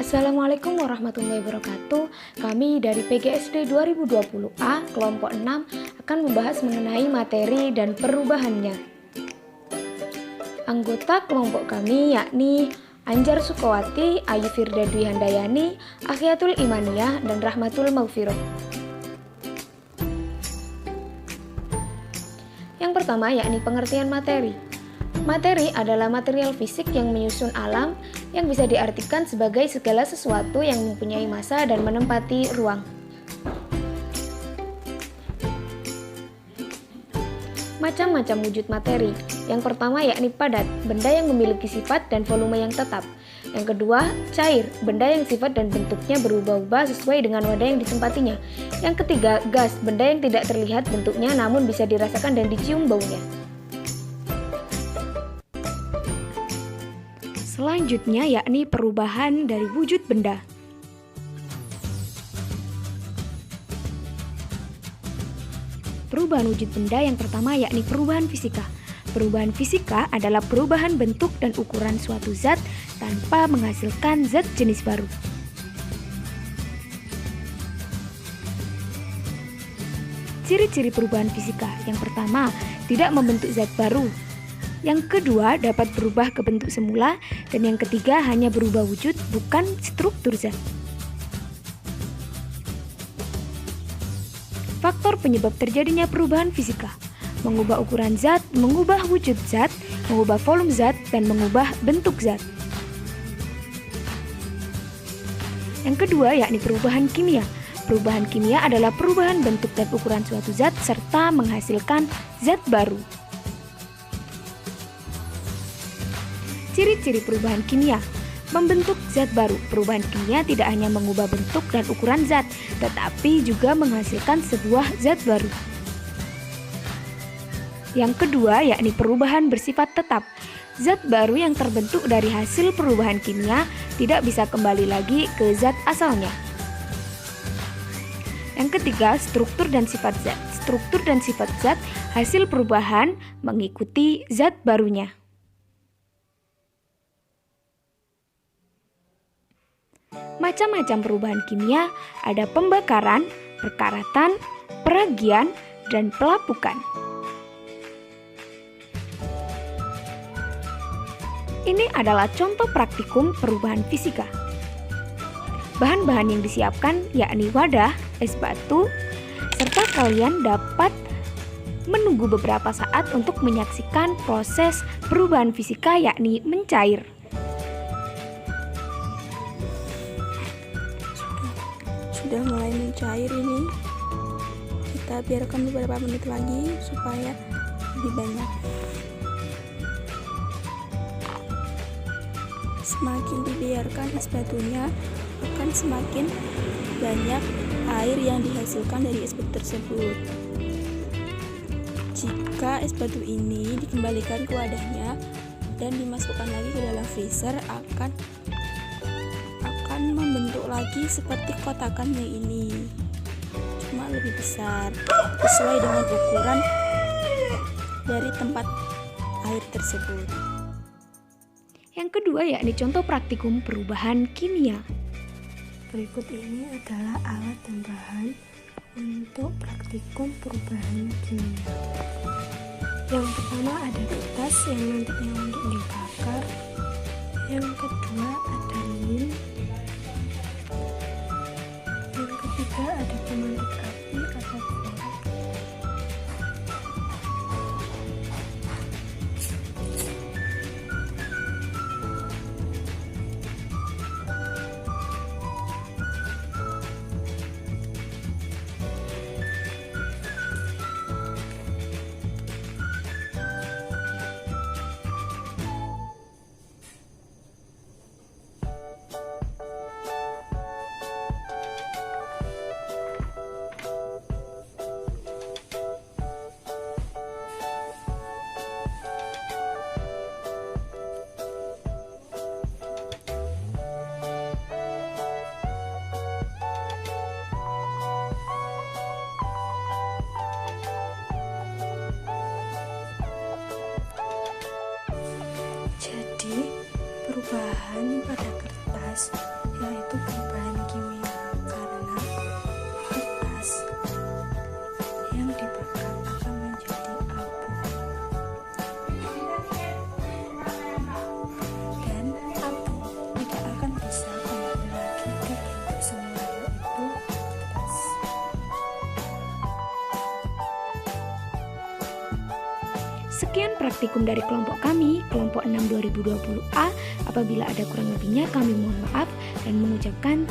Assalamualaikum warahmatullahi wabarakatuh. Kami dari PGSD 2020A kelompok 6 akan membahas mengenai materi dan perubahannya. Anggota kelompok kami yakni Anjar Sukawati, Ayu Firda Dwi Handayani, Akhiatul Imaniyah, dan Rahmatul Maghfirah. Yang pertama yakni pengertian materi. Materi adalah material fisik yang menyusun alam yang bisa diartikan sebagai segala sesuatu yang mempunyai massa dan menempati ruang. Macam-macam wujud materi. Yang pertama yakni padat, benda yang memiliki sifat dan volume yang tetap. Yang kedua, cair, benda yang sifat dan bentuknya berubah-ubah sesuai dengan wadah yang ditempatinya. Yang ketiga, gas, benda yang tidak terlihat bentuknya namun bisa dirasakan dan dicium baunya. Selanjutnya yakni perubahan dari wujud benda. Perubahan wujud benda yang pertama yakni perubahan fisika. Perubahan fisika adalah perubahan bentuk dan ukuran suatu zat tanpa menghasilkan zat jenis baru. Ciri-ciri perubahan fisika yang pertama, tidak membentuk zat baru. Yang kedua, dapat berubah ke bentuk semula. Dan yang ketiga, hanya berubah wujud, bukan struktur zat. Faktor penyebab terjadinya perubahan fisika: mengubah ukuran zat, mengubah wujud zat, mengubah volume zat, dan mengubah bentuk zat. Yang kedua, yakni perubahan kimia. Perubahan kimia adalah perubahan bentuk dan ukuran suatu zat serta menghasilkan zat baru. Ciri-ciri perubahan kimia: membentuk zat baru. Perubahan kimia tidak hanya mengubah bentuk dan ukuran zat, tetapi juga menghasilkan sebuah zat baru. Yang kedua, yakni perubahan bersifat tetap. Zat baru yang terbentuk dari hasil perubahan kimia tidak bisa kembali lagi ke zat asalnya. Yang ketiga, struktur dan sifat zat. Struktur dan sifat zat hasil perubahan mengikuti zat barunya. Macam-macam perubahan kimia ada pembakaran, perkaratan, peragian, dan pelapukan. Ini adalah contoh praktikum perubahan fisika. Bahan-bahan yang disiapkan yakni wadah, es batu, serta kalian dapat menunggu beberapa saat untuk menyaksikan proses perubahan fisika yakni mencair. Sudah mulai mencair ini, kita biarkan beberapa menit lagi supaya lebih banyak. Semakin dibiarkan es batunya, akan semakin banyak air yang dihasilkan dari es batu tersebut. Jika es batu ini dikembalikan ke wadahnya dan dimasukkan lagi ke dalam freezer, akan membentuk lagi seperti kotakannya ini, cuma lebih besar sesuai dengan ukuran dari tempat air tersebut. Yang kedua yakni contoh praktikum perubahan kimia. Berikut ini adalah alat dan bahan untuk praktikum perubahan kimia. Yang pertama ada kertas yang nantinya untuk dibakar. Yang kedua ada lilin. Yang ketiga ada pemantik api atau korek. Jadi, perubahan pada kertas yaitu Sekian praktikum dari kelompok kami, kelompok 6 2020A. Apabila ada kurang lebihnya kami mohon maaf dan mengucapkan